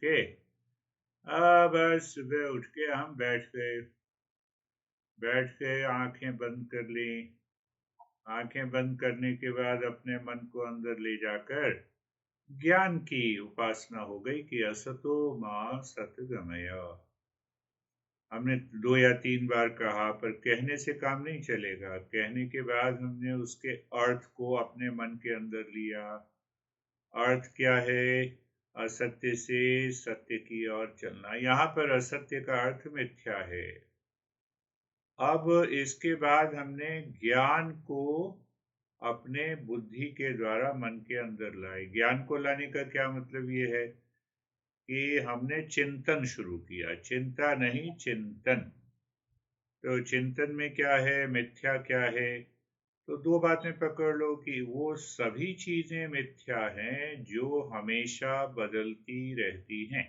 के बस सुबह उठ के हम बैठ गए, आंखें बंद कर ली। आंखें बंद करने के बाद अपने मन को अंदर ले जाकर ज्ञान की उपासना हो गई कि असतो मां सतगमय। हमने 2 या 3 बार कहा, पर कहने से काम नहीं चलेगा। कहने के बाद हमने उसके अर्थ को अपने मन के अंदर लिया। अर्थ क्या है? असत्य से सत्य की ओर चलना। यहाँ पर असत्य का अर्थ मिथ्या है। अब इसके बाद हमने ज्ञान को अपने बुद्धि के द्वारा मन के अंदर लाए। ज्ञान को लाने का क्या मतलब ये है कि हमने चिंतन शुरू किया, चिंता नहीं, चिंतन। तो चिंतन में क्या है, मिथ्या क्या है? तो 2 बातें पकड़ लो कि वो सभी चीजें मिथ्या हैं जो हमेशा बदलती रहती हैं।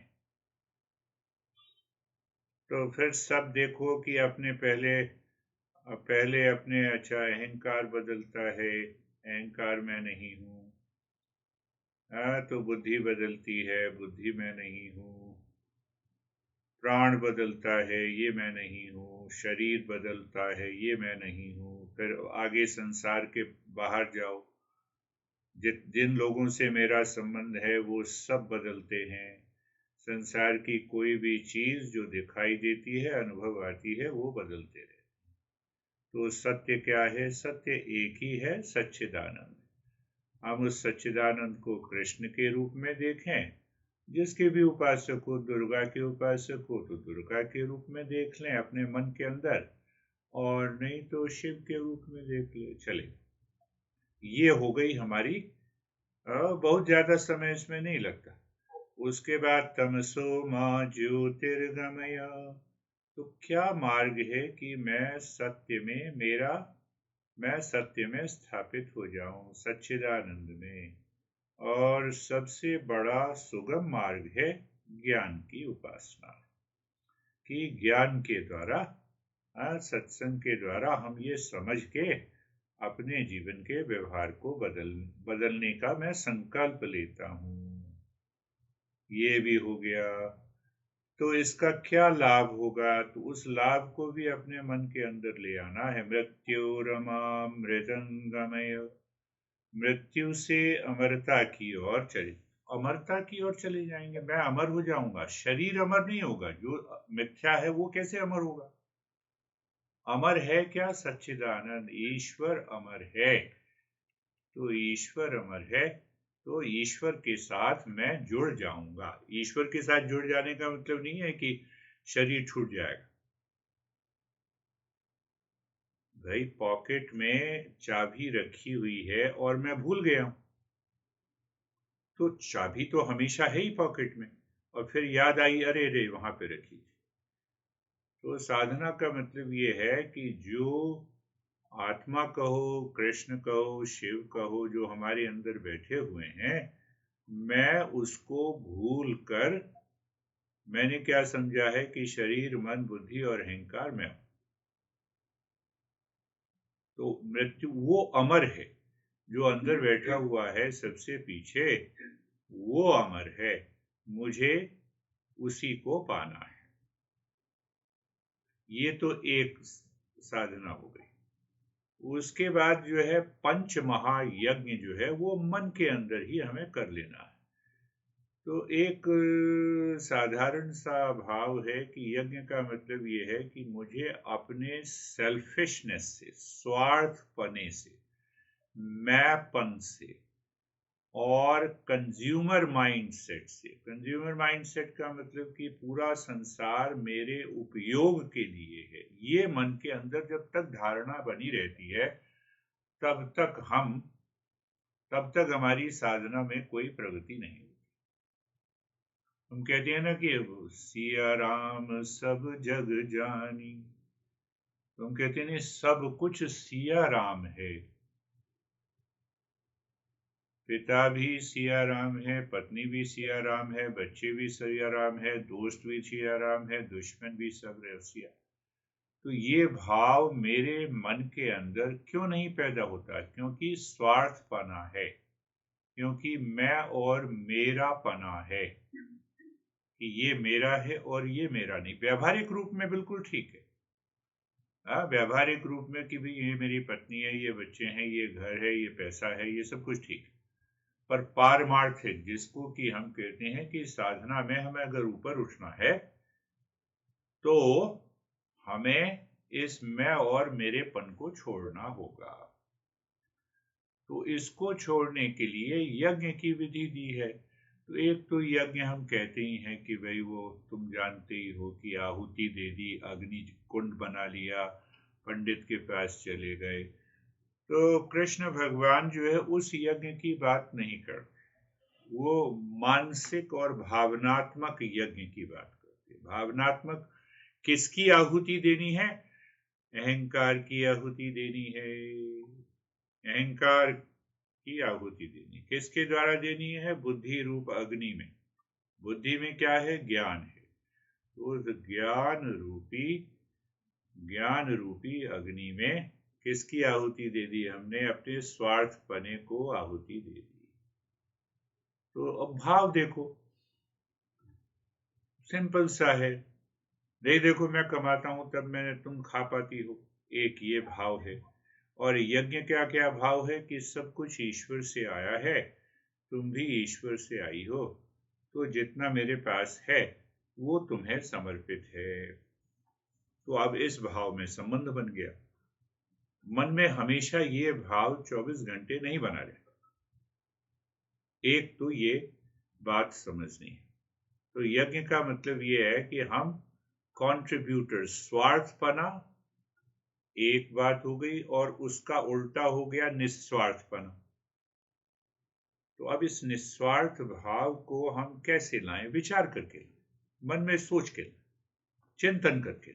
तो फिर सब देखो कि अपने पहले अपने अच्छा अहंकार बदलता है, अहंकार मैं नहीं हूँ। तो बुद्धि बदलती है, बुद्धि मैं नहीं हूँ। प्राण बदलता है, ये मैं नहीं हूँ। शरीर बदलता है, ये मैं नहीं हूँ। फिर आगे संसार के बाहर जाओ, जिन लोगों से मेरा संबंध है वो सब बदलते हैं। संसार की कोई भी चीज जो दिखाई देती है, अनुभव आती है, वो बदलते रहते। तो सत्य क्या है? सत्य एक ही है, सच्चिदानंद। हम उस सच्चिदानंद को कृष्ण के रूप में देखें। जिसके भी उपासक हो, दुर्गा के उपासक हो तो दुर्गा के रूप में देख लें अपने मन के अंदर, और नहीं तो शिव के रूप में देख ले चले। ये हो गई हमारी। बहुत ज्यादा समय इसमें नहीं लगता। उसके बाद तमसो माँ ज्योतिर्गमय। तो क्या मार्ग है कि मैं सत्य में स्थापित हो जाऊं, सच्चिदानंद में। और सबसे बड़ा सुगम मार्ग है ज्ञान की उपासना। कि ज्ञान के द्वारा, सत्संग के द्वारा हम ये समझ के अपने जीवन के व्यवहार को बदलने का मैं संकल्प लेता हूँ। ये भी हो गया। तो इसका क्या लाभ होगा? तो उस लाभ को भी अपने मन के अंदर ले आना है। मृत्युरमा मृदंगमय। मृत्यु से अमरता की ओर चले, अमरता की ओर चले जाएंगे। मैं अमर हो जाऊंगा। शरीर अमर नहीं होगा। जो मिथ्या है वो कैसे अमर होगा? अमर है क्या? सच्चिदानंद ईश्वर अमर है। तो ईश्वर अमर है, तो ईश्वर के साथ मैं जुड़ जाऊंगा। ईश्वर के साथ जुड़ जाने का मतलब नहीं है कि शरीर छूट जाएगा। भाई पॉकेट में चाबी रखी हुई है और मैं भूल गया हूं, तो चाबी तो हमेशा है ही पॉकेट में, और फिर याद आई, अरे रे वहां पे रखी थी। तो साधना का मतलब ये है कि जो आत्मा कहो, कृष्ण कहो, शिव कहो, जो हमारे अंदर बैठे हुए हैं, मैं उसको भूल कर मैंने क्या समझा है कि शरीर, मन, बुद्धि और अहंकार में हूं। तो मृत्यु वो अमर है। जो अंदर बैठा हुआ है सबसे पीछे, वो अमर है। मुझे उसी को पाना है। ये तो एक साधना हो गई। उसके बाद जो है पंच महायज्ञ जो है वो मन के अंदर ही हमें कर लेना है। तो एक साधारण सा भाव है कि यज्ञ का मतलब ये है कि मुझे अपने सेल्फिशनेस से, स्वार्थपने से, मैंपन से, और कंज्यूमर माइंडसेट का मतलब कि पूरा संसार मेरे उपयोग के लिए है, ये मन के अंदर जब तक धारणा बनी रहती है, तब तक हम तब तक हमारी साधना में कोई प्रगति नहीं होती। हम कहते हैं ना कि सिया राम सब जग जानी, तो हम कहते हैं नहीं, सब कुछ सिया राम है। पिता भी सिया राम है, पत्नी भी सिया राम है, बच्चे भी सिया राम है, दोस्त भी सिया राम है, दुश्मन भी सब सिया। तो ये भाव मेरे मन के अंदर क्यों नहीं पैदा होता? क्योंकि स्वार्थपना है, क्योंकि मैं और मेरा पना है। कि ये मेरा है और ये मेरा नहीं। व्यावहारिक रूप में बिल्कुल ठीक है। हाँ, व्यावहारिक रूप में कि भाई ये मेरी पत्नी है, ये बच्चे हैं, ये घर है, ये पैसा है, ये सब कुछ ठीक है। पर पारमार्थिक, जिसको कि हम कहते हैं कि साधना में हमें अगर ऊपर उठना है तो हमें इस मैं और मेरेपन को छोड़ना होगा। तो इसको छोड़ने के लिए यज्ञ की विधि दी है। तो एक तो यज्ञ हम कहते ही हैं कि भाई वो तुम जानते ही हो कि आहुति दे दी, अग्नि कुंड बना लिया, पंडित के पास चले गए। तो कृष्ण भगवान जो है उस यज्ञ की बात नहीं करते, वो मानसिक और भावनात्मक यज्ञ की बात करते हैं। भावनात्मक किसकी आहुति देनी है? अहंकार की आहुति देनी है। अहंकार की आहुति देनी किसके द्वारा देनी है? बुद्धि रूप अग्नि में। बुद्धि में क्या है? ज्ञान है। तो उस ज्ञान रूपी अग्नि में किसकी आहुति दे दी हमने? अपने स्वार्थ पने को आहुति दे दी। तो अब भाव देखो, सिंपल सा है। नहीं देखो, मैं कमाता हूं तब तुम खा पाती हो, एक ये भाव है। और यज्ञ क्या क्या भाव है? कि सब कुछ ईश्वर से आया है, तुम भी ईश्वर से आई हो, तो जितना मेरे पास है वो तुम्हें समर्पित है। तो अब इस भाव में संबंध बन गया। मन में हमेशा ये भाव 24 घंटे नहीं बना रहता। एक तो ये बात समझनी है। तो यज्ञ का मतलब ये है कि हम कॉन्ट्रीब्यूटर, स्वार्थपना एक बात हो गई, और उसका उल्टा हो गया निस्वार्थपना। तो अब इस निस्वार्थ भाव को हम कैसे लाएं? विचार करके, मन में सोच के, चिंतन करके।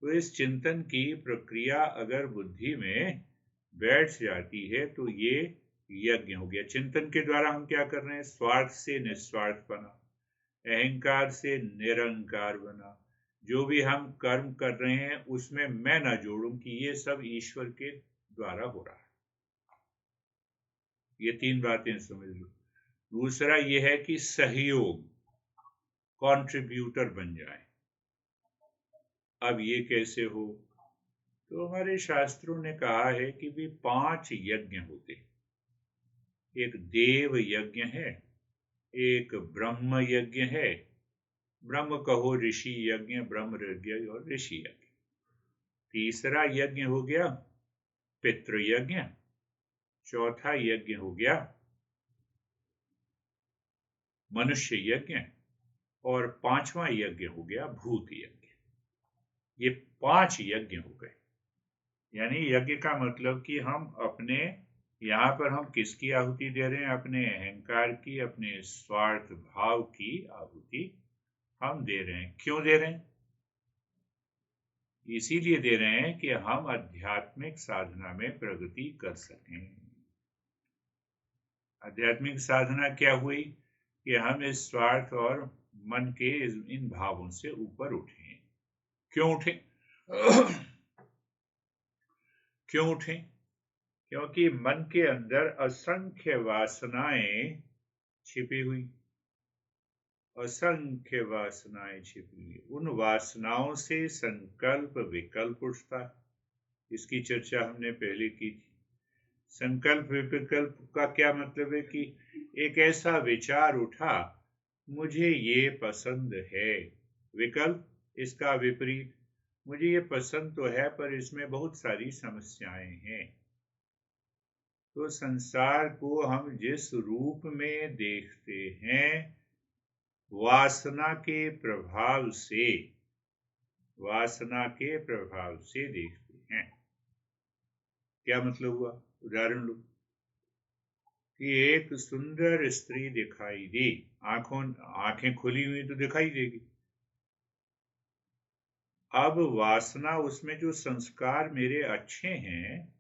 तो इस चिंतन की प्रक्रिया अगर बुद्धि में बैठ जाती है तो ये यज्ञ हो गया। चिंतन के द्वारा हम क्या कर रहे हैं? स्वार्थ से निस्वार्थ बना, अहंकार से निरंकार बना। जो भी हम कर्म कर रहे हैं उसमें मैं ना जोड़ूं कि ये सब ईश्वर के द्वारा हो रहा है। ये तीन बातें समझ लो। दूसरा ये है कि सहयोग, कंट्रीब्यूटर बन जाए। अब ये कैसे हो? तो हमारे शास्त्रों ने कहा है कि भी 5 यज्ञ होते हैं। एक देव यज्ञ है, एक ब्रह्म यज्ञ है, ब्रह्म कहो ऋषि यज्ञ, ब्रह्म यज्ञ और ऋषि यज्ञ। तीसरा यज्ञ हो गया पितृ यज्ञ। चौथा यज्ञ हो गया मनुष्य यज्ञ। और 5वां यज्ञ हो गया भूत यज्ञ। ये 5 यज्ञ हो गए। यानी यज्ञ का मतलब कि हम अपने, यहाँ पर हम किसकी आहुति दे रहे हैं? अपने अहंकार की, अपने स्वार्थ भाव की आहुति हम दे रहे हैं। क्यों दे रहे हैं? इसीलिए दे रहे हैं कि हम आध्यात्मिक साधना में प्रगति कर सकें। आध्यात्मिक साधना क्या हुई? कि हम इस स्वार्थ और मन के इन भावों से ऊपर उठे। क्यों उठे? क्यों उठे? क्योंकि मन के अंदर असंख्य वासनाएं छिपी हुई, असंख्य वासनाएं छिपी हुई। उन वासनाओं से संकल्प विकल्प उठता है। इसकी चर्चा हमने पहले की थी। संकल्प विकल्प का क्या मतलब है? कि एक ऐसा विचार उठा, मुझे ये पसंद है। विकल्प इसका विपरीत, मुझे ये पसंद तो है पर इसमें बहुत सारी समस्याएं हैं। तो संसार को हम जिस रूप में देखते हैं, वासना के प्रभाव से देखते हैं। क्या मतलब हुआ? उदाहरण लो कि एक सुंदर स्त्री दिखाई दी, आंखें खुली हुई तो दिखाई देगी। अब वासना, उसमें जो संस्कार मेरे अच्छे हैं,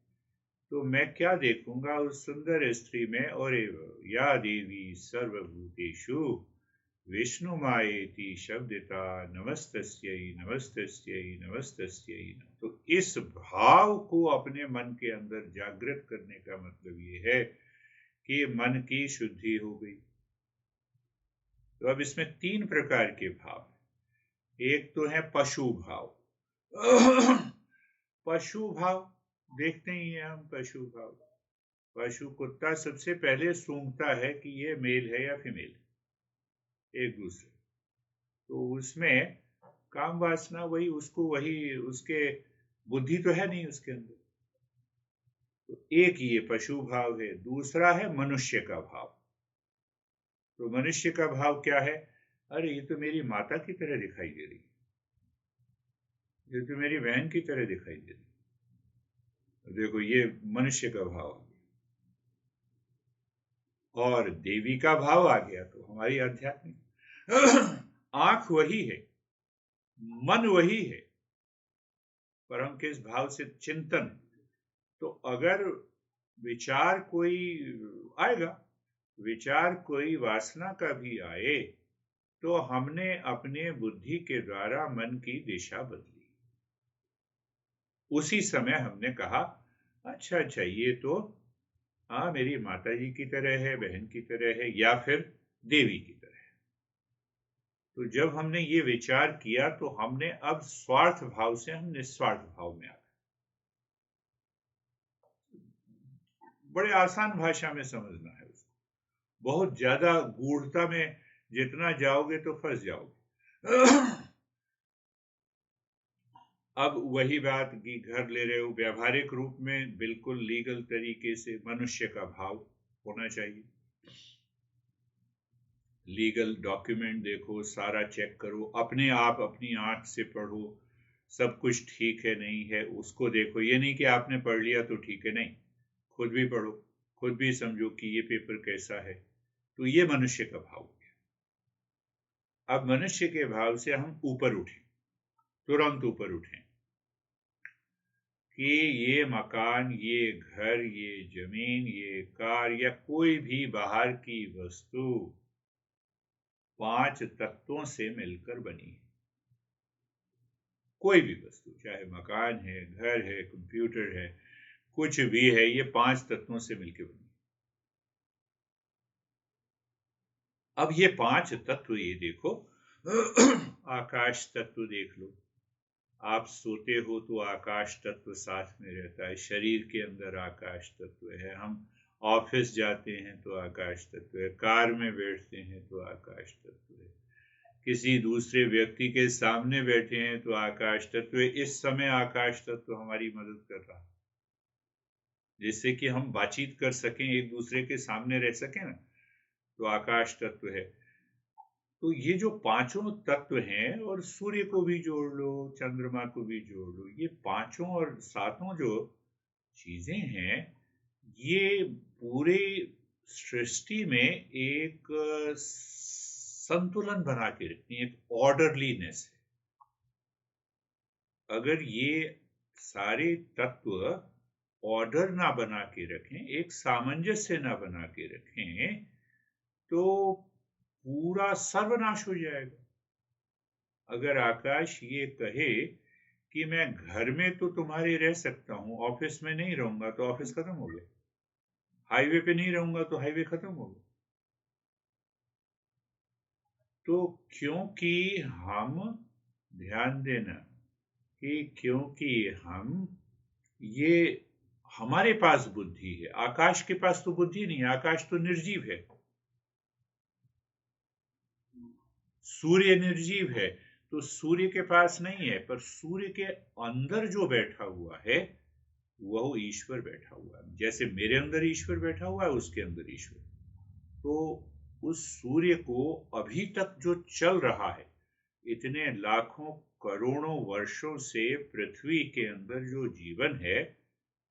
तो मैं क्या देखूंगा उस सुंदर स्त्री में? और या देवी सर्वभूतेषु विष्णु मायेति शब्दिता नमस्तस्यै नमस्तस्यै नमस्तस्यै। तो इस भाव को अपने मन के अंदर जागृत करने का मतलब ये है कि मन की शुद्धि हो गई। तो अब इसमें 3 प्रकार के भाव। एक तो है पशु भाव। पशु भाव देखते ही हैं हम। पशु भाव, पशु कुत्ता सबसे पहले सूंघता है कि ये मेल है या फीमेल है, एक दूसरे। तो उसमें काम वासना वही, उसको वही, उसके बुद्धि तो है नहीं उसके अंदर। तो एक ये पशु भाव है। दूसरा है मनुष्य का भाव। तो मनुष्य का भाव क्या है? अरे ये तो मेरी माता की तरह दिखाई दे रही है, ये तो मेरी बहन की तरह दिखाई दे रही है। देखो ये मनुष्य का भाव आ गया। और देवी का भाव आ गया तो हमारी आध्यात्मिक। आंख वही है, मन वही है, पर हम किस भाव से चिंतन। तो अगर विचार कोई आएगा, विचार कोई वासना का भी आए, तो हमने अपने बुद्धि के द्वारा मन की दिशा बदली। उसी समय हमने कहा अच्छा अच्छा ये तो हाँ मेरी माता जी की तरह है, बहन की तरह है, या फिर देवी की तरह है। तो जब हमने ये विचार किया तो हमने अब स्वार्थ भाव से हम निस्वार्थ भाव में आ गए। बड़े आसान भाषा में समझना है उसको, बहुत ज्यादा गूढ़ता में जितना जाओगे तो फंस जाओगे। अब वही बात कि घर ले रहे हो, व्यावहारिक रूप में बिल्कुल लीगल तरीके से मनुष्य का भाव होना चाहिए। लीगल डॉक्यूमेंट देखो, सारा चेक करो, अपने आप अपनी आंख से पढ़ो, सब कुछ ठीक है नहीं है उसको देखो। ये नहीं कि आपने पढ़ लिया तो ठीक है, नहीं, खुद भी पढ़ो, खुद भी समझो कि ये पेपर कैसा है। तो ये मनुष्य का भाव हो गया। अब मनुष्य के भाव से हम ऊपर उठे, तुरंत ऊपर उठे कि ये मकान, ये घर, ये जमीन, ये कार या कोई भी बाहर की वस्तु 5 तत्वों से मिलकर बनी है। कोई भी वस्तु, चाहे मकान है, घर है, कंप्यूटर है, कुछ भी है, ये 5 तत्वों से मिलकर बनी। अब ये 5 तत्व, ये देखो, आकाश तत्व देख लो। आप सोते हो तो आकाश तत्व साथ में रहता है, शरीर के अंदर आकाश तत्व है। हम ऑफिस जाते हैं तो आकाश तत्व है, कार में बैठते हैं तो आकाश तत्व है, किसी दूसरे व्यक्ति के सामने बैठे हैं तो आकाश तत्व है। इस समय आकाश तत्व हमारी मदद कर रहा है, जिससे कि हम बातचीत कर सकें, एक दूसरे के सामने रह सकें ना, तो आकाश तत्व है। तो ये जो पांचों तत्व हैं, और सूर्य को भी जोड़ लो, चंद्रमा को भी जोड़ लो, ये पांचों और सातों जो चीजें हैं, ये पूरे सृष्टि में एक संतुलन बना के रखती है, एक ऑर्डरलीनेस है। अगर ये सारे तत्व ऑर्डर ना बना के रखें, एक सामंजस्य ना बना के रखें, तो पूरा सर्वनाश हो जाएगा। अगर आकाश ये कहे कि मैं घर में तो तुम्हारे रह सकता हूं, ऑफिस में नहीं रहूंगा, तो ऑफिस खत्म हो गया। हाईवे पे नहीं रहूंगा तो हाईवे खत्म हो गया। तो क्योंकि हम, ध्यान देना कि क्योंकि हम, ये हमारे पास बुद्धि है, आकाश के पास तो बुद्धि नहीं है, आकाश तो निर्जीव है, सूर्य निर्जीव है। तो सूर्य के पास नहीं है, पर सूर्य के अंदर जो बैठा हुआ है वह ईश्वर बैठा हुआ है। जैसे मेरे अंदर ईश्वर बैठा हुआ है, उसके अंदर ईश्वर। तो उस सूर्य को अभी तक जो चल रहा है, इतने लाखों करोड़ों वर्षों से पृथ्वी के अंदर जो जीवन है,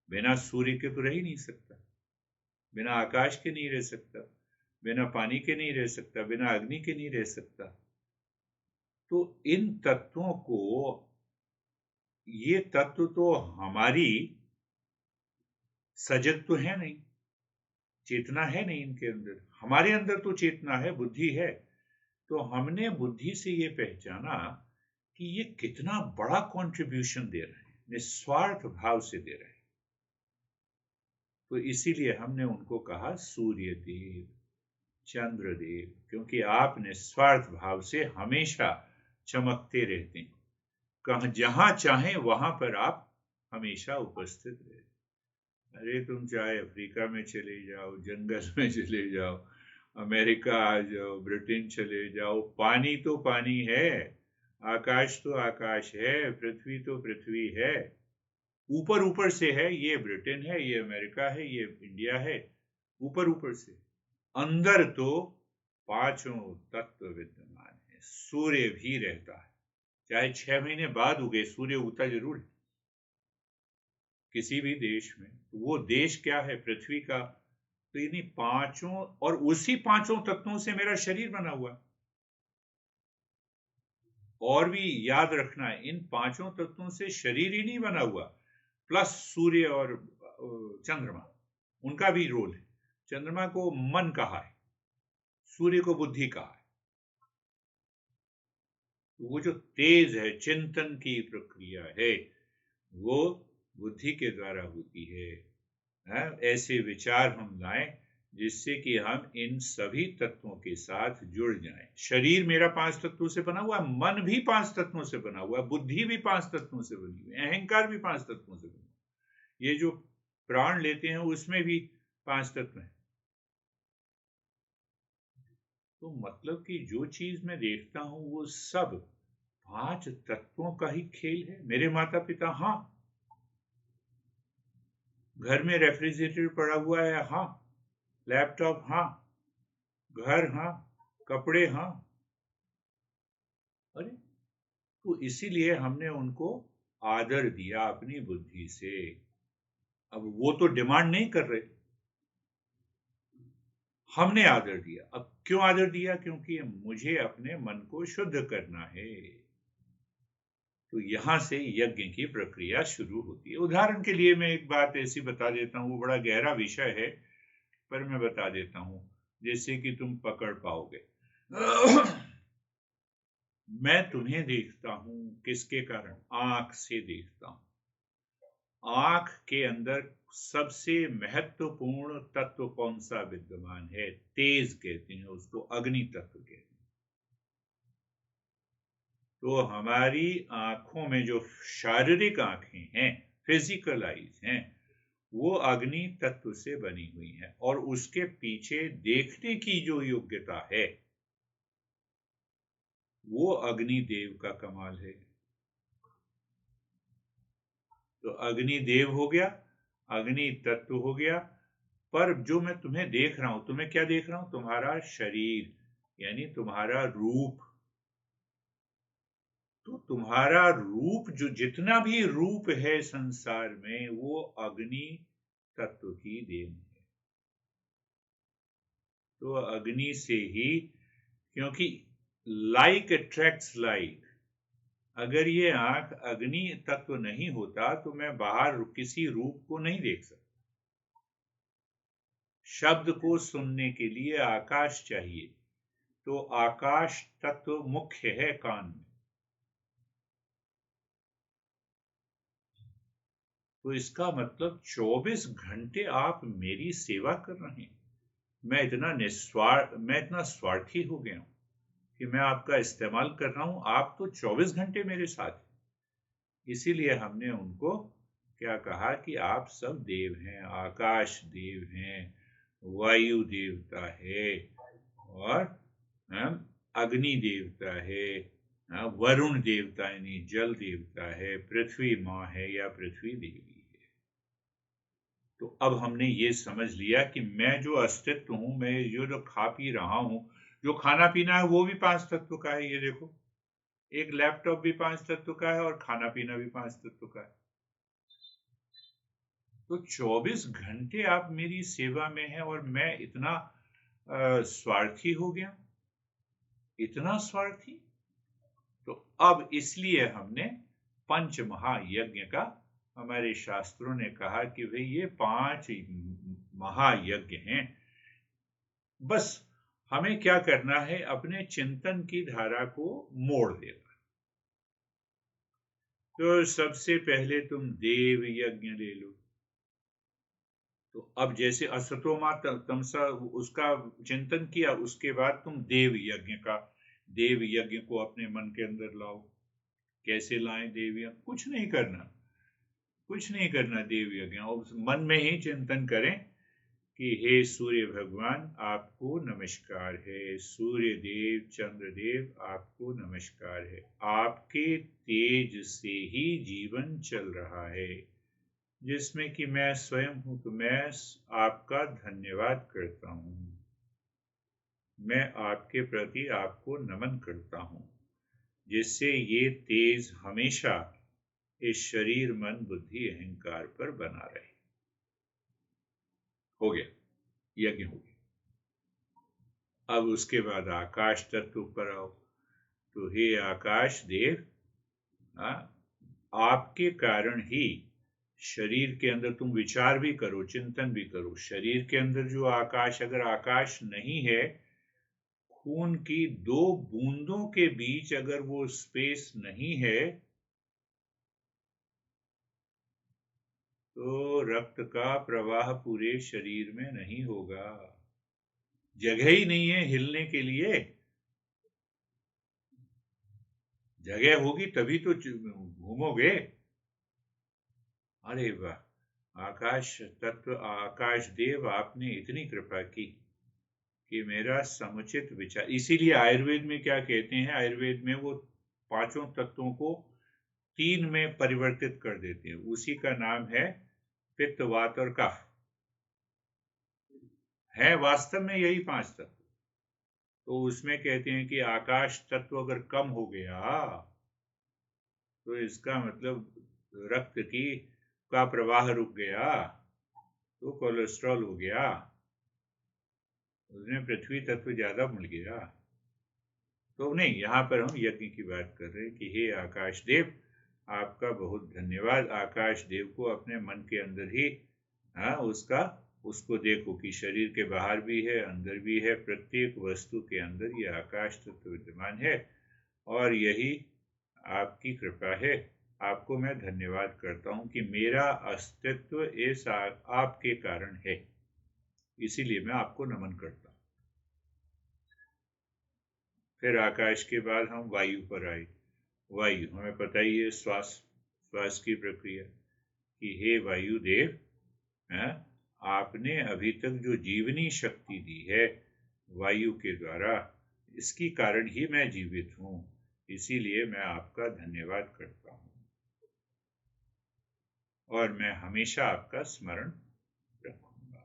बिना सूर्य के तो रह ही नहीं सकता, बिना आकाश के नहीं रह सकता, बिना पानी के नहीं रह सकता, बिना अग्नि के नहीं रह सकता। तो इन तत्वों को, ये तत्व तो हमारी सजग तो है नहीं, चेतना है नहीं इनके अंदर। हमारे अंदर तो चेतना है, बुद्धि है। तो हमने बुद्धि से ये पहचाना कि ये कितना बड़ा कंट्रीब्यूशन दे रहे हैं, निस्वार्थ भाव से दे रहे हैं। तो इसीलिए हमने उनको कहा सूर्य देव। चंद्रदेव, क्योंकि आप निस्वार्थ भाव से हमेशा चमकते रहते हैं। कहाँ जहां चाहें वहां पर आप हमेशा उपस्थित रहते। अरे तुम चाहे अफ्रीका में चले जाओ, जंगल में चले जाओ, अमेरिका आ जाओ, ब्रिटेन चले जाओ, पानी तो पानी है, आकाश तो आकाश है, पृथ्वी तो पृथ्वी है। ऊपर ऊपर से है, ये ब्रिटेन है, ये अमेरिका है, ये इंडिया है, ऊपर ऊपर से। अंदर तो पांचों तत्व विद्यमान है। सूर्य भी रहता है, चाहे 6 महीने बाद उगे, सूर्य उगता जरूर है किसी भी देश में। तो वो देश क्या है? पृथ्वी का। तो इन्हीं पांचों, और उसी पांचों तत्वों से मेरा शरीर बना हुआ है। और भी याद रखना है, इन पांचों तत्वों से शरीर ही नहीं बना हुआ, प्लस सूर्य और चंद्रमा, उनका भी रोल है। चंद्रमा को मन कहा है, सूर्य को बुद्धि कहा है। तो वो जो तेज है, चिंतन की प्रक्रिया है, वो बुद्धि के द्वारा होती है। ऐसे विचार हम लाएं जिससे कि हम इन सभी तत्वों के साथ जुड़ जाएं। शरीर मेरा 5 तत्वों से बना हुआ है, मन भी 5 तत्वों से बना हुआ है, बुद्धि भी 5 तत्वों से बनी हुई है, अहंकार भी 5 तत्वों से बना हुआ है। ये जो प्राण लेते हैं उसमें भी 5 तत्व हैं। तो मतलब कि जो चीज मैं देखता हूं वो सब 5 तत्वों का ही खेल है। मेरे माता पिता, हाँ। घर में रेफ्रिजरेटर पड़ा हुआ है, हाँ। लैपटॉप, हाँ। घर, हाँ। कपड़े, हाँ। अरे, तो इसीलिए हमने उनको आदर दिया अपनी बुद्धि से। अब वो तो डिमांड नहीं कर रहे, हमने आदर दिया। अब क्यों आदर दिया? क्योंकि मुझे अपने मन को शुद्ध करना है। तो यहां से यज्ञ की प्रक्रिया शुरू होती है। उदाहरण के लिए मैं एक बात ऐसी बता देता हूं, वो बड़ा गहरा विषय है, पर मैं बता देता हूं जैसे कि तुम पकड़ पाओगे। मैं तुम्हें देखता हूं किसके कारण? आंख से देखता हूं। आंख के अंदर सबसे महत्वपूर्ण तत्व कौन सा विद्यमान है? तेज कहते हैं उसको, अग्नि तत्व कहते हैं। तो हमारी आंखों में जो शारीरिक आंखें हैं, फिजिकल आईज हैं, वो अग्नि तत्व से बनी हुई है। और उसके पीछे देखने की जो योग्यता है, वो अग्निदेव का कमाल है। तो अग्निदेव हो गया, अग्नि तत्व हो गया। पर जो मैं तुम्हें देख रहा हूं, तुम्हें क्या देख रहा हूं? तुम्हारा शरीर, यानी तुम्हारा रूप। तो तुम्हारा रूप, जो जितना भी रूप है संसार में, वो अग्नि तत्व की देन है। तो अग्नि से ही, क्योंकि लाइक अट्रैक्ट्स लाइक। अगर ये आंख अग्नि तत्व नहीं होता तो मैं बाहर किसी रूप को नहीं देख सकता। शब्द को सुनने के लिए आकाश चाहिए, तो आकाश तत्व मुख्य है कान में। तो इसका मतलब 24 घंटे आप मेरी सेवा कर रहे हैं। मैं इतना स्वार्थी हो गया हूं कि मैं आपका इस्तेमाल कर रहा हूं। आप तो 24 घंटे मेरे साथ हैं। इसीलिए हमने उनको क्या कहा कि आप सब देव हैं। आकाश देव हैं, वायु देवता है, और अग्नि देवता है, वरुण देवता यानी जल देवता है, पृथ्वी माँ है या पृथ्वी देवी है। तो अब हमने ये समझ लिया कि मैं जो अस्तित्व हूं, मैं जो खा पी रहा हूं, जो खाना पीना है, वो भी 5 तत्व का है। ये देखो, एक लैपटॉप भी 5 तत्व का है और खाना पीना भी 5 तत्व का है। तो 24 घंटे आप मेरी सेवा में हैं, और मैं इतना स्वार्थी हो गया, इतना स्वार्थी। तो अब इसलिए हमने पंच महायज्ञ का, हमारे शास्त्रों ने कहा कि भाई ये 5 महायज्ञ हैं। बस हमें क्या करना है? अपने चिंतन की धारा को मोड़ देना। तो सबसे पहले तुम देव यज्ञ ले लो। तो अब जैसे असतो मा तमसा उसका चिंतन किया, उसके बाद तुम देव यज्ञ को अपने मन के अंदर लाओ। कैसे लाएं देव यज्ञ? कुछ नहीं करना देव यज्ञ, और मन में ही चिंतन करें कि हे सूर्य भगवान आपको नमस्कार है, सूर्य देव चंद्र देव आपको नमस्कार है, आपके तेज से ही जीवन चल रहा है, जिसमें कि मैं स्वयं हूं। तो मैं आपका धन्यवाद करता हूं, मैं आपके प्रति आपको नमन करता हूं, जिससे ये तेज हमेशा इस शरीर मन बुद्धि अहंकार पर बना रहे। हो गया, यज्ञ हो गया। अब उसके बाद आकाश तत्व पर आओ। तो हे आकाश देव, आपके कारण ही शरीर के अंदर, तुम विचार भी करो, चिंतन भी करो, शरीर के अंदर जो आकाश, अगर आकाश नहीं है, खून की 2 बूंदों के बीच अगर वो स्पेस नहीं है, तो रक्त का प्रवाह पूरे शरीर में नहीं होगा, जगह ही नहीं है हिलने के लिए। जगह होगी तभी तो घूमोगे। अरे वाह, आकाश तत्व, आकाश देव, आपने इतनी कृपा की कि मेरा समुचित विचार। इसीलिए आयुर्वेद में क्या कहते हैं, आयुर्वेद में वो 5 तत्वों को 3 में परिवर्तित कर देते हैं, उसी का नाम है पित्त वात और कफ। है वास्तव में यही 5 तत्व। तो उसमें कहते हैं कि आकाश तत्व अगर कम हो गया, तो इसका मतलब रक्त की का प्रवाह रुक गया, तो कोलेस्ट्रॉल हो गया, उसमें पृथ्वी तत्व ज्यादा मिल गया। तो नहीं, यहाँ पर हम यज्ञ की बात कर रहे हैं कि हे आकाश देव, आपका बहुत धन्यवाद। आकाश देव को अपने मन के अंदर ही उसको देखो कि शरीर के बाहर भी है, अंदर भी है, प्रत्येक वस्तु के अंदर ये आकाश तत्व विद्यमान है, और यही आपकी कृपा है। आपको मैं धन्यवाद करता हूं कि मेरा अस्तित्व इस आपके कारण है, इसीलिए मैं आपको नमन करता हूं। फिर आकाश के बाद हम वायु पर आए। वायु, हमें पता ही है, श्वास की प्रक्रिया, कि हे वायु देव, आपने अभी तक जो जीवनी शक्ति दी है वायु के द्वारा, इसकी कारण ही मैं जीवित हूं, इसीलिए मैं आपका धन्यवाद करता हूं, और मैं हमेशा आपका स्मरण रखूंगा।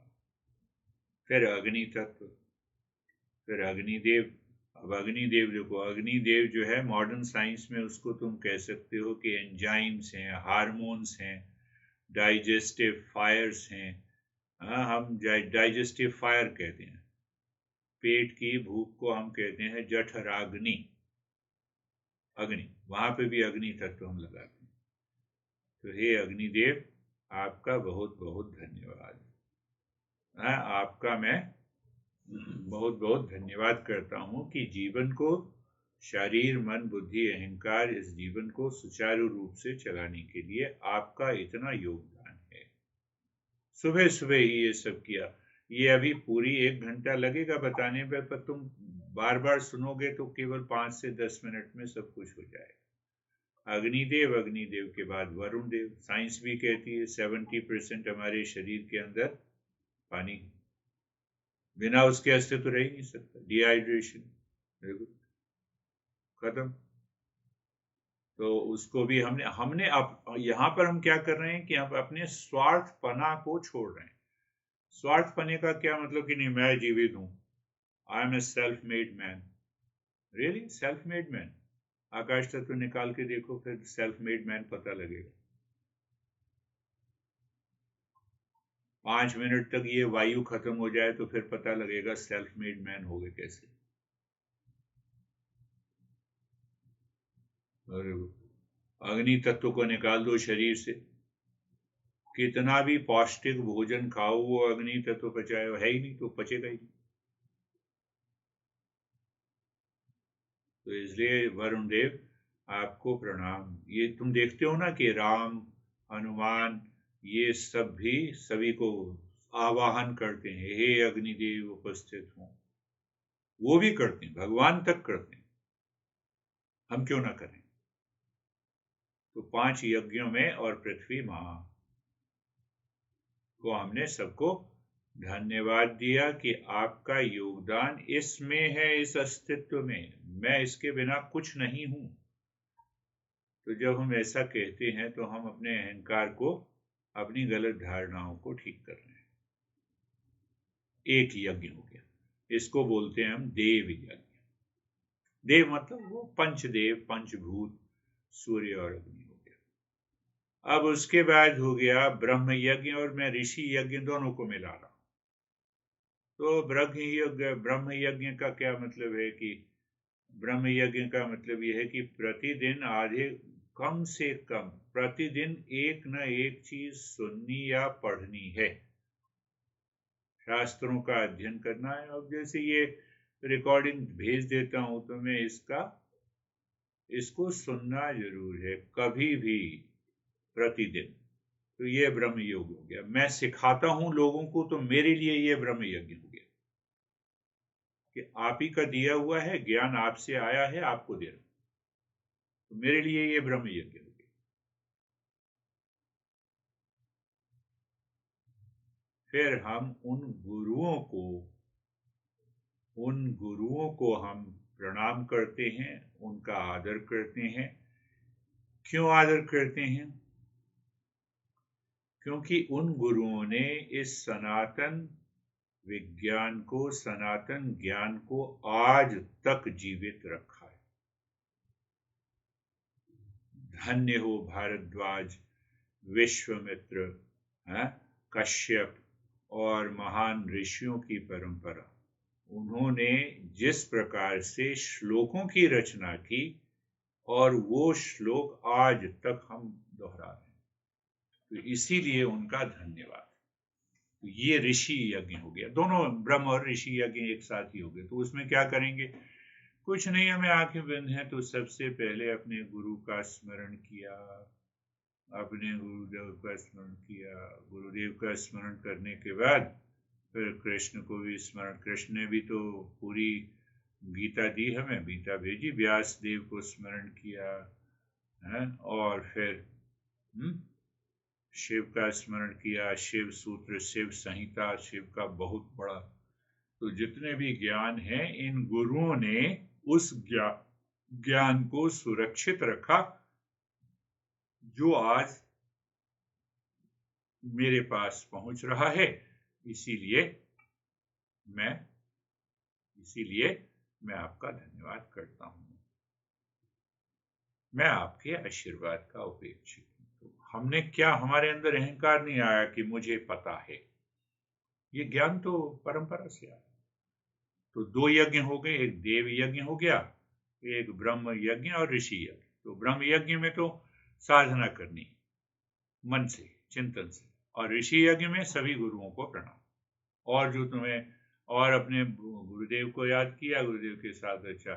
फिर अग्नि तत्व, फिर अग्निदेव। अब अग्निदेव देखो, अग्निदेव जो है मॉडर्न साइंस में उसको तुम कह सकते हो कि एंजाइम्स हैं, हार्मोन्स हैं, डाइजेस्टिव फायर्स हैं। हम डाइजेस्टिव फायर कहते हैं, पेट की भूख को हम कहते हैं जठराग्नि, अग्नि, वहां पे भी अग्नि तत्व हम लगाते हैं। तो हे अग्निदेव, आपका बहुत बहुत धन्यवाद। आपका मैं बहुत बहुत धन्यवाद करता हूं कि जीवन को, शरीर मन बुद्धि अहंकार, इस जीवन को सुचारू रूप से चलाने के लिए आपका इतना योगदान है। सुबह सुबह ही ये सब किया। ये अभी पूरी 1 घंटा लगेगा बताने पर तुम बार बार सुनोगे तो केवल 5 से 10 मिनट में सब कुछ हो जाएगा। अग्निदेव, अग्निदेव के बाद वरुण देव। साइंस भी कहती है 70% हमारे शरीर के अंदर पानी, बिना उसके अस्तित्व तो रह ही नहीं सकता। डिहाइड्रेशन, देखो, खत्म। तो उसको भी हमने अब यहाँ पर हम क्या कर रहे हैं कि हम अपने स्वार्थपना को छोड़ रहे हैं। स्वार्थपने का क्या मतलब कि नहीं मैं जीवित हूं, I am a self made man. Really self made man? आकाश तत्व निकाल के देखो, फिर सेल्फ मेड मैन पता लगेगा। 5 मिनट तक ये वायु खत्म हो जाए तो फिर पता लगेगा सेल्फ मेड मैन हो गए कैसे। और अग्नि तत्व को निकाल दो शरीर से, कितना भी पौष्टिक भोजन खाओ वो अग्नि तत्व पचाए है ही नहीं, तो पचेगा ही नहीं। तो इसलिए वरुण देव आपको प्रणाम। ये तुम देखते हो ना कि राम, हनुमान, ये सब भी सभी को आवाहन करते हैं, हे अग्निदेव उपस्थित हो, वो भी करते हैं, भगवान तक करते हैं, हम क्यों ना करें। तो 5 यज्ञों में और पृथ्वी मां को हमने सबको धन्यवाद दिया कि आपका योगदान इसमें है, इस अस्तित्व में, मैं इसके बिना कुछ नहीं हूं। तो जब हम ऐसा कहते हैं तो हम अपने अहंकार को, अपनी गलत धारणाओं को ठीक कर रहे हैं। एक यज्ञ हो गया, इसको बोलते हैं हम देव यज्ञ। देव मतलब वो पंचदेव, पंचभूत, सूर्य और अग्नि हो गया। अब उसके बाद हो गया ब्रह्म यज्ञ, और मैं ऋषि यज्ञ दोनों को मिला रहा हूं। तो ब्रह्म यज्ञ का क्या मतलब है कि ब्रह्म यज्ञ का मतलब यह है कि प्रतिदिन कम से कम प्रतिदिन एक न एक चीज सुननी या पढ़नी है, शास्त्रों का अध्ययन करना है। अब जैसे ये रिकॉर्डिंग भेज देता हूं तो मैं इसको सुनना जरूर है, कभी भी, प्रतिदिन। तो ये ब्रह्म योग हो गया। मैं सिखाता हूं लोगों को, तो मेरे लिए ये ब्रह्म यज्ञ हो गया कि आप ही का दिया हुआ है ज्ञान, आपसे आया है, आपको दे रहा हूं, तो मेरे लिए ये ब्रह्म यज्ञ हो गया। फिर हम उन गुरुओं को हम प्रणाम करते हैं, उनका आदर करते हैं। क्यों आदर करते हैं? क्योंकि उन गुरुओं ने इस सनातन विज्ञान को, सनातन ज्ञान को आज तक जीवित रखा है। धन्य हो भारद्वाज, विश्वामित्र, कश्यप और महान ऋषियों की परंपरा। उन्होंने जिस प्रकार से श्लोकों की रचना की, और वो श्लोक आज तक हम दोहरा रहे हैं, तो इसीलिए उनका धन्यवाद। तो ये ऋषि यज्ञ हो गया, दोनों ब्रह्म और ऋषि यज्ञ एक साथ ही हो गए। तो उसमें क्या करेंगे? कुछ नहीं, हमें आंखें बंद हैं तो सबसे पहले अपने गुरु का स्मरण किया, अपने गुरुदेव का स्मरण किया। गुरुदेव का स्मरण करने के बाद फिर कृष्ण को भी स्मरण, कृष्ण ने भी तो पूरी गीता दी हमें, गीता भेजी, व्यास देव को स्मरण किया है, और फिर शिव का स्मरण किया, शिव सूत्र, शिव संहिता, शिव का बहुत बड़ा। तो जितने भी ज्ञान हैं, इन गुरुओं ने उस ज्ञान को सुरक्षित रखा, जो आज मेरे पास पहुंच रहा है। इसीलिए मैं आपका धन्यवाद करता हूं। मैं आपके आशीर्वाद का उपेक्षित हूं। तो हमने क्या, हमारे अंदर अहंकार नहीं आया कि मुझे पता है, ये ज्ञान तो परंपरा से आया। तो 2 यज्ञ हो गए, एक देव यज्ञ हो गया, एक ब्रह्म यज्ञ और ऋषि यज्ञ। तो ब्रह्म यज्ञ में तो साधना करनी मन से, चिंतन से, और ऋषि यज्ञ में सभी गुरुओं को प्रणाम, और जो तुम्हें, और अपने गुरुदेव को याद किया, गुरुदेव के साथ अच्छा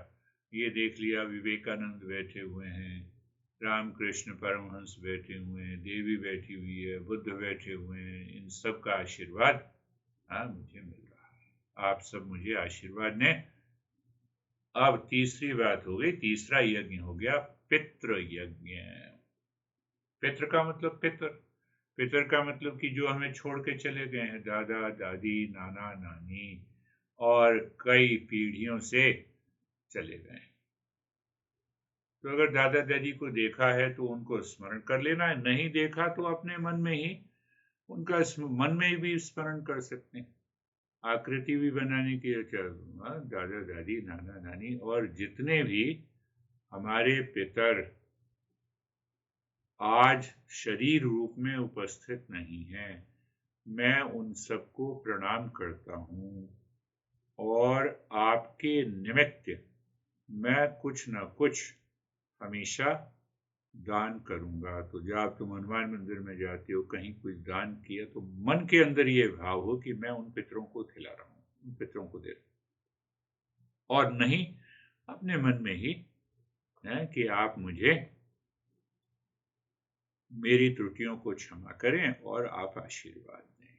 ये देख लिया, विवेकानंद बैठे हुए हैं, रामकृष्ण परमहंस बैठे हुए हैं, देवी बैठी हुई है, बुद्ध बैठे हुए हैं, इन सब का आशीर्वाद मुझे मिल रहा है। आप सब मुझे आशीर्वाद ने। अब तीसरी बात हो गई, तीसरा यज्ञ हो गया पितृ यज्ञ। पितृ का मतलब पितर का मतलब कि जो हमें छोड़ के चले गए हैं, दादा दादी, नाना नानी, और कई पीढ़ियों से चले गए। तो अगर दादा दादी को देखा है तो उनको स्मरण कर लेना है, नहीं देखा तो अपने मन में ही उनका मन में भी स्मरण कर सकते हैं। आकृति भी बनाने की, दादा दादी, नाना नानी, और जितने भी हमारे पितर आज शरीर रूप में उपस्थित नहीं हैं, मैं उन सबको प्रणाम करता हूं, और आपके निमित्त मैं कुछ न कुछ हमेशा दान करूंगा। तो जब तुम हनुमान मंदिर में जाते हो, कहीं कुछ दान किया, तो मन के अंदर ये भाव हो कि मैं उन पितरों को खिला रहा हूं, उन पितरों को दे रहा हूं, और नहीं अपने मन में ही है कि आप मुझे मेरी त्रुटियों को क्षमा करें और आप आशीर्वाद दें।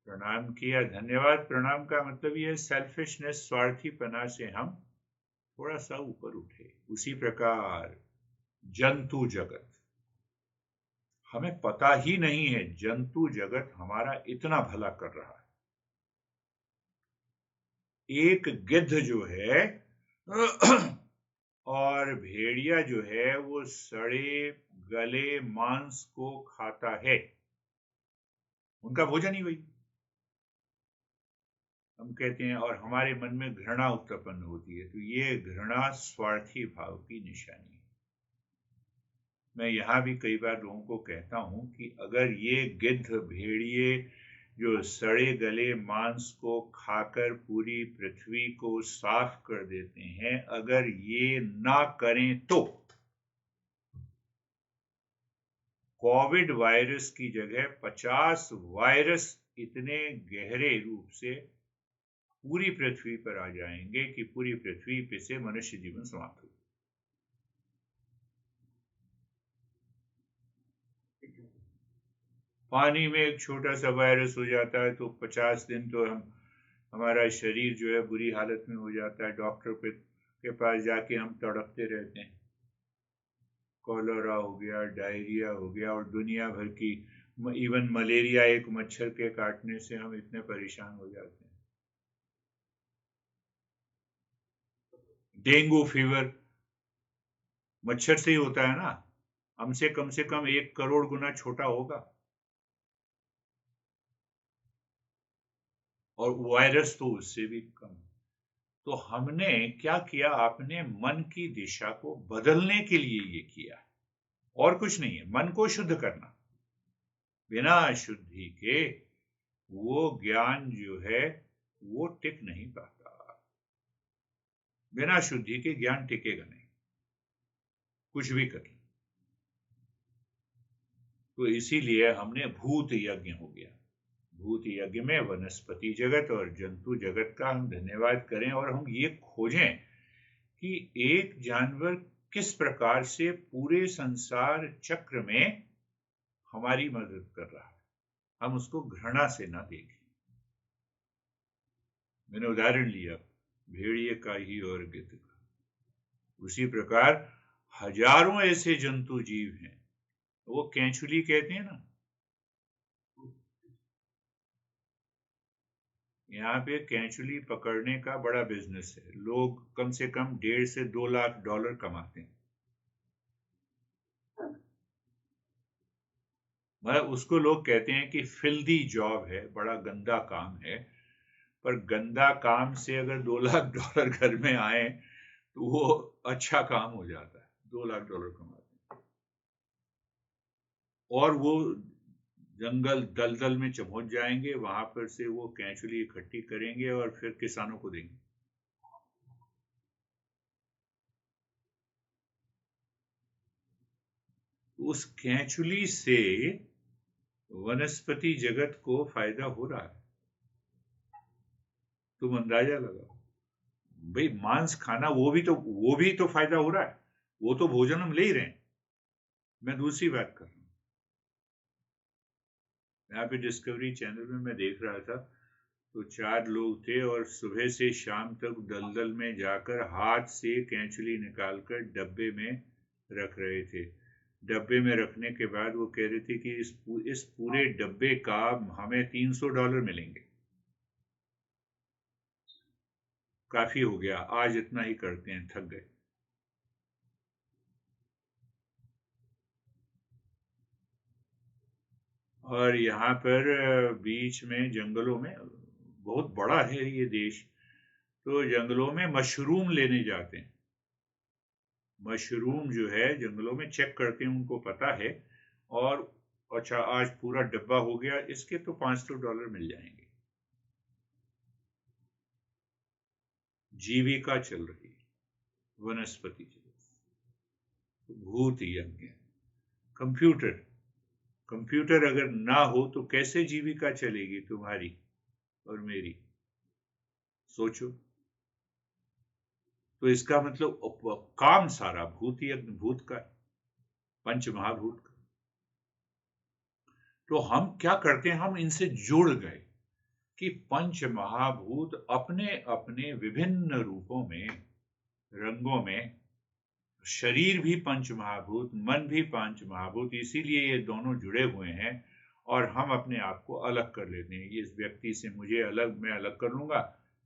प्रणाम किया, धन्यवाद। प्रणाम का मतलब ये सेल्फिशनेस, स्वार्थीपना से हम थोड़ा सा ऊपर उठे। उसी प्रकार जंतु जगत, हमें पता ही नहीं है जंतु जगत हमारा इतना भला कर रहा है। एक गिद्ध जो है और भेड़िया जो है वो सड़े गले मांस को खाता है, उनका भोजन ही वही। हम कहते हैं और हमारे मन में घृणा उत्पन्न होती है, तो ये घृणा स्वार्थी भाव की निशानी है। मैं यहां भी कई बार लोगों को कहता हूं कि अगर ये गिद्ध भेड़िए जो सड़े गले मांस को खाकर पूरी पृथ्वी को साफ कर देते हैं, अगर ये ना करें तो कोविड वायरस की जगह 50 वायरस इतने गहरे रूप से पूरी पृथ्वी पर आ जाएंगे कि पूरी पृथ्वी पे से मनुष्य जीवन समाप्त हो। पानी में एक छोटा सा वायरस हो जाता है तो 50 दिन तो हमारा शरीर जो है बुरी हालत में हो जाता है। डॉक्टर के पास जाके हम तड़पते रहते हैं। कॉलरा हो गया, डायरिया हो गया, और दुनिया भर की, इवन मलेरिया एक मच्छर के काटने से हम इतने परेशान हो जाते हैं। डेंगू फीवर मच्छर से ही होता है ना, हमसे कम से कम 1 करोड़ गुना छोटा होगा, और वायरस तो उससे भी कम। तो हमने क्या किया, आपने मन की दिशा को बदलने के लिए ये किया, और कुछ नहीं है। मन को शुद्ध करना, बिना शुद्धि के वो ज्ञान जो है वो टिक नहीं पाता। बिना शुद्धि के ज्ञान टिकेगा नहीं, कुछ भी कर। तो इसीलिए हमने भूत यज्ञ हो गया। भूत यज्ञ में वनस्पति जगत और जंतु जगत का हम धन्यवाद करें, और हम ये खोजें कि एक जानवर किस प्रकार से पूरे संसार चक्र में हमारी मदद कर रहा है, हम उसको घृणा से ना देखें। मैंने उदाहरण लिया भेड़िए का ही और गिद्ध का। उसी प्रकार हजारों ऐसे जंतु जीव हैं, वो केंचुली कहते हैं ना, यहाँ पे केंचुली पकड़ने का बड़ा बिजनेस है। लोग कम से कम $1.5 से 2 लाख कमाते हैं। मतलब उसको लोग कहते हैं कि फिल्दी जॉब है, बड़ा गंदा काम है। पर गंदा काम से अगर $2 लाख घर में आए तो वो अच्छा काम हो जाता है। $2 लाख कमाते हैं, और वो जंगल दलदल में पहुंच जाएंगे, वहां पर से वो केंचुली इकट्ठी करेंगे और फिर किसानों को देंगे। उस केंचुली से वनस्पति जगत को फायदा हो रहा है, तुम अंदाजा लगाओ। भाई मांस खाना, वो भी तो फायदा हो रहा है, वो तो भोजन हम ले ही रहे हैं। मैं दूसरी बात कर रहा हूं, यहाँ पे डिस्कवरी चैनल में मैं देख रहा था, तो 4 लोग थे और सुबह से शाम तक दलदल में जाकर हाथ से केंचुली निकालकर डब्बे में रख रहे थे। डब्बे में रखने के बाद वो कह रहे थे कि इस पूरे डब्बे का हमें $300 मिलेंगे। काफी हो गया, आज इतना ही करते हैं, थक गए। और यहाँ पर बीच में जंगलों में, बहुत बड़ा है ये देश, तो जंगलों में मशरूम लेने जाते हैं। मशरूम जो है जंगलों में चेक करते हैं, उनको पता है, और अच्छा आज पूरा डब्बा हो गया, इसके तो $500 मिल जाएंगे। जीविका चल रही है वनस्पति जगत। भूत यज्ञ। कंप्यूटर, कंप्यूटर अगर ना हो तो कैसे जीविका चलेगी तुम्हारी और मेरी, सोचो। तो इसका मतलब काम सारा भूत यज्ञ, भूत का, पंच महाभूत का। तो हम क्या करते हैं, हम इनसे जुड़ गए। कि पंच महाभूत अपने अपने विभिन्न रूपों में, रंगों में, शरीर भी पंच महाभूत, मन भी पंच महाभूत, इसीलिए ये दोनों जुड़े हुए हैं और हम अपने आप को अलग कर लेते हैं। इस व्यक्ति से मुझे अलग, मैं अलग कर लूंगा,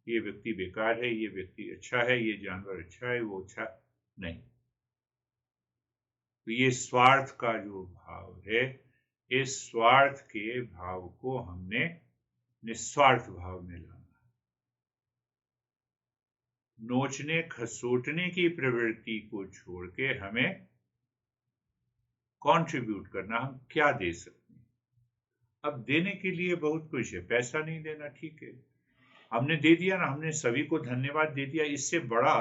ये व्यक्ति बेकार है, ये व्यक्ति अच्छा है, ये जानवर अच्छा है, वो अच्छा नहीं। तो ये स्वार्थ का जो भाव है, इस स्वार्थ के भाव को हमने निस्वार्थ भाव में लाना। नोचने खसोटने की प्रवृत्ति को छोड़ के हमें कंट्रीब्यूट करना, हम क्या दे सकते हैं। अब देने के लिए बहुत कुछ है, पैसा नहीं देना ठीक है, हमने दे दिया ना, हमने सभी को धन्यवाद दे दिया, इससे बड़ा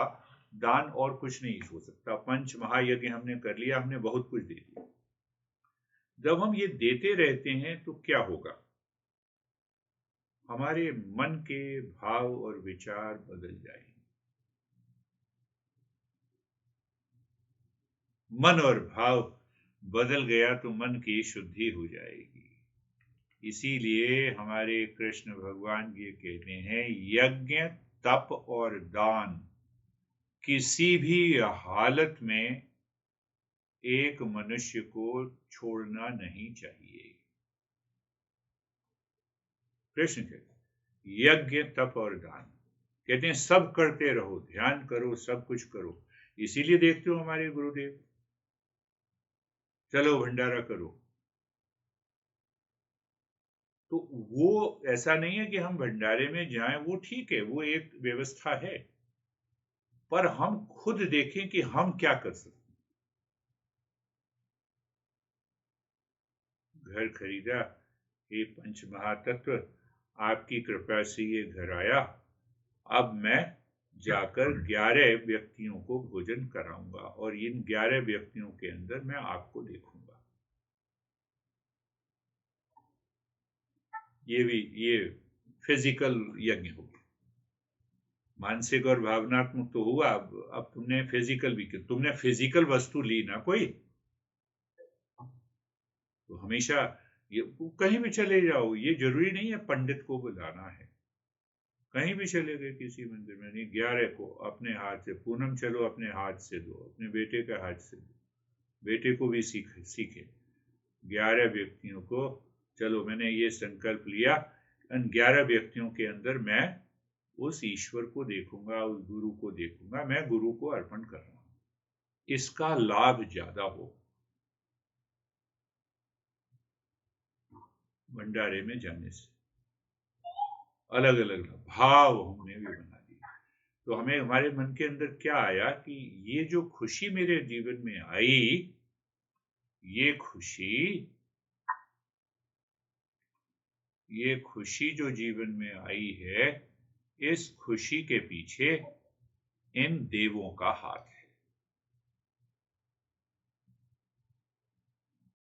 दान और कुछ नहीं हो सकता। पंच महायज्ञ हमने कर लिया, हमने बहुत कुछ दे दिया। जब हम ये देते रहते हैं तो क्या होगा, हमारे मन के भाव और विचार बदल जाएंगे। मन और भाव बदल गया तो मन की शुद्धि हो जाएगी। इसीलिए हमारे कृष्ण भगवान ये कहते हैं, यज्ञ, तप और दान किसी भी हालत में एक मनुष्य को छोड़ना नहीं चाहिए। कृष्ण कहते यज्ञ, तप और दान, कहते हैं सब करते रहो, ध्यान करो, सब कुछ करो। इसीलिए देखते हो हमारे गुरुदेव, चलो भंडारा करो, तो वो ऐसा नहीं है कि हम भंडारे में जाएं, वो ठीक है, वो एक व्यवस्था है, पर हम खुद देखें कि हम क्या कर सकते। घर खरीदा, ये पंच महातत्व, आपकी कृपा से ये घर आया, अब मैं जाकर 11 व्यक्तियों को भोजन कराऊंगा और इन 11 व्यक्तियों के अंदर मैं आपको देखूंगा। ये फिजिकल यज्ञ हो गया, मानसिक और भावनात्मक तो हुआ। अब तुमने फिजिकल भी किया, तुमने फिजिकल वस्तु ली ना कोई, तो हमेशा ये कहीं भी चले जाओ, ये जरूरी नहीं है पंडित को बुलाना है, कहीं भी चले गए किसी मंदिर में, नहीं 11 को अपने हाथ से, पूनम चलो अपने हाथ से दो, अपने बेटे के हाथ से दो, बेटे को भी सीखे 11 व्यक्तियों को, चलो मैंने ये संकल्प लिया, इन 11 व्यक्तियों के अंदर मैं उस ईश्वर को देखूंगा, उस गुरु को देखूंगा, मैं गुरु को अर्पण कर रहा हूं, इसका लाभ ज्यादा हो भंडारे में जाने से। अलग अलग भाव हमने भी बना दिए, तो हमें हमारे मन के अंदर क्या आया कि ये जो खुशी मेरे जीवन में आई, ये खुशी जो जीवन में आई है, इस खुशी के पीछे इन देवों का हाथ है।